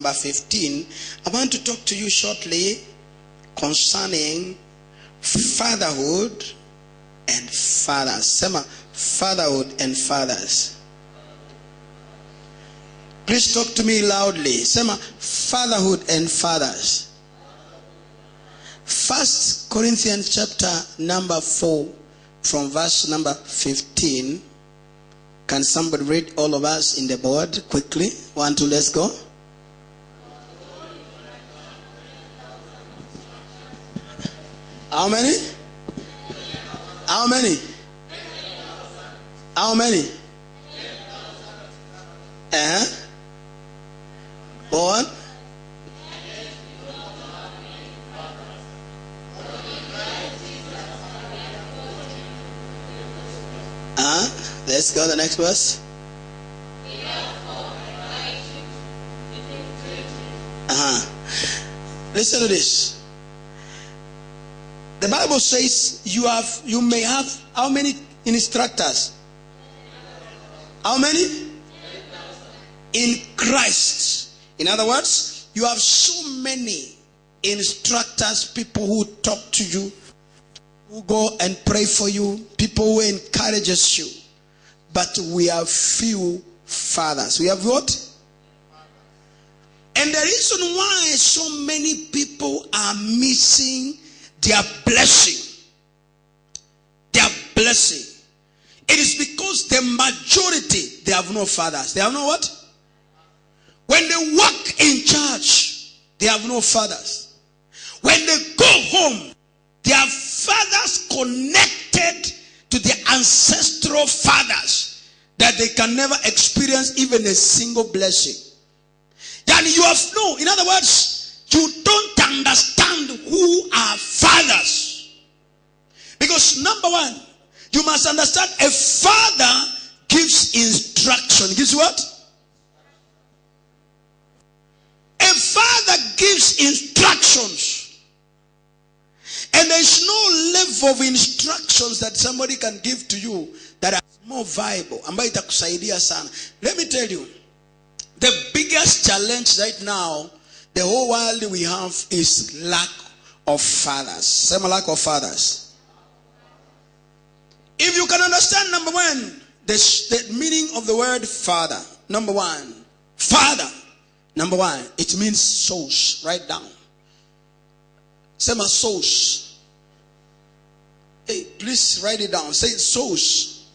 Number 15, I want to talk to you shortly concerning fatherhood and fathers. Sema, fatherhood and fathers. Please talk to me loudly. Sema, fatherhood and fathers. 1 Corinthians chapter number 4 from verse number 15. Can somebody read all of us in the board quickly? 1, 2, let's go. How many? How many? How many? Go on. Let's go to the next verse. Listen to this. The Bible says you may have how many instructors? How many? In Christ. In other words, you have so many instructors, people who talk to you, who go and pray for you, people who encourages you. But we have few fathers. We have what? And the reason why so many people are missing their blessing, it is because the majority, they have no fathers. They have no what? When they work in church, they have no fathers. When they go home, their fathers connected to their ancestral fathers that they can never experience even a single blessing. And you have no, in other words, you don't understand who are fathers. Because number one, you must understand a father gives instruction. Gives what? A father gives instructions. And there is no level of instructions that somebody can give to you that are more viable. Let me tell you, the biggest challenge right now, the whole world we have is lack of fathers. Same lack of fathers. If you can understand, number one, the meaning of the word father. Number one, father. Number one, it means source. Write down. Say my source. Hey, please write it down. Say source.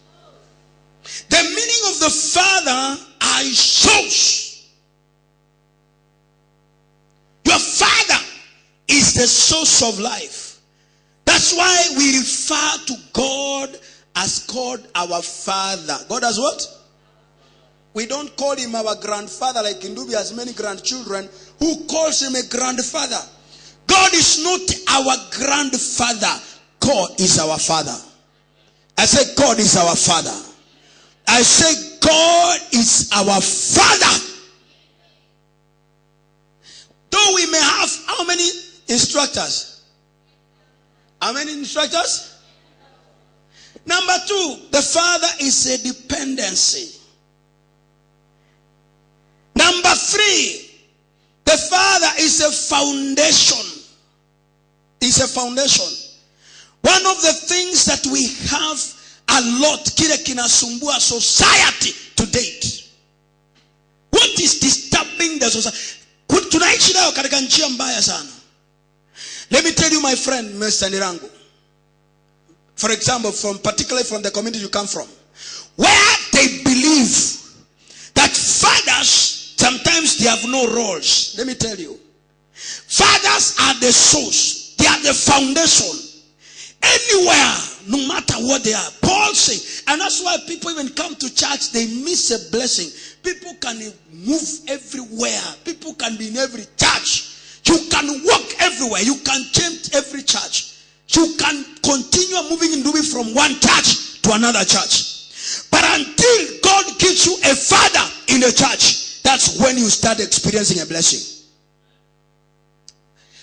The meaning of the father are source. Your father is the source of life. That's why we refer to God as called our father. God as what? We don't call him our grandfather like Indubi has many grandchildren. Who calls him a grandfather? God is not our grandfather. God is our father. I say God is our father. I say God is our father. Though we may have how many instructors? How many instructors? Number two, the father is a dependency. Number three, the father is a foundation. Is a foundation. One of the things that we have a lot, kile kinasumbua society to date. What is disturbing the society? Tunaishi nayo katika njia mbaya sana. Let me tell you, my friend, Mr. Nirango. For example, particularly from the community you come from, where they believe that fathers sometimes they have no roles. Let me tell you, fathers are the source. They are the foundation. Anywhere, no matter what they are. Paul says, and that's why people even come to church, they miss a blessing. People can move everywhere. People can be in every church. You can walk everywhere. You can change every church. You can continue moving and moving from one church to another church. But until God gives you a father in the church, that's when you start experiencing a blessing.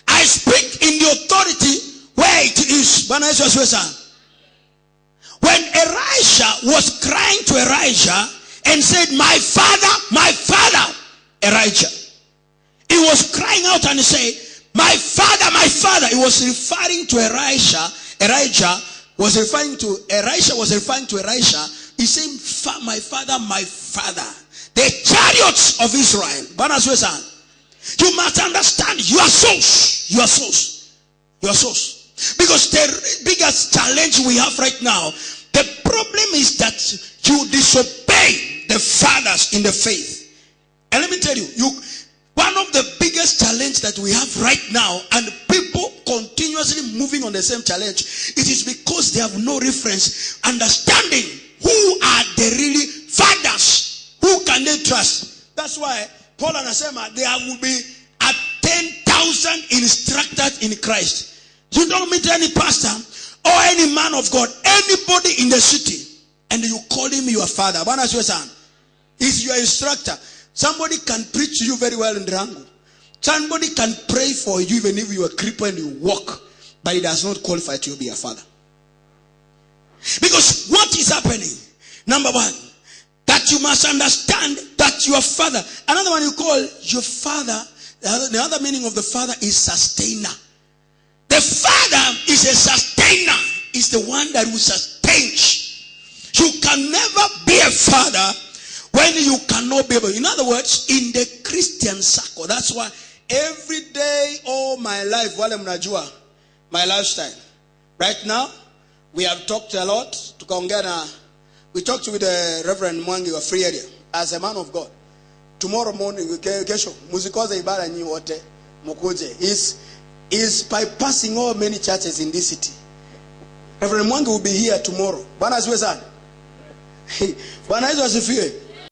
I speak in the authority where it is. When Elijah was crying to Elijah and said, my father, Elijah. was crying out and he said, my father, my father. He was referring to Elisha. Elisha was referring to Elisha. He said, my father, my father. The chariots of Israel. You must understand, you are souls. You are souls. You are souls. Because the biggest challenge we have right now, the problem is that you disobey the fathers in the faith. And let me tell you, one of the biggest challenge that we have right now, and people continuously moving on the same challenge, it is because they have no reference, understanding who are the really fathers. Who can they trust? That's why Paul and Asema, there will be 10,000 instructors in Christ. You don't meet any pastor or any man of God, anybody in the city, and you call him your father. He's your instructor. Somebody can preach to you very well in Drango. Somebody can pray for you even if you are a cripple and you walk, but it does not qualify to be a father. Because what is happening? Number one, that you must understand that your father, another one you call your father, the other meaning of the father is sustainer. The father is a sustainer, is the one that will sustain. You can never be a father when you cannot be able. In other words, in the Christian circle, that's why every day, all my life, my lifestyle. Right now, we have talked a lot. We talked with the Reverend Mwangi of Free Area as a man of God. Tomorrow morning, is bypassing all many churches in this city. Reverend Mwangi will be here tomorrow. Bwana asifiwe sana. Bwana Yesu asifiwe.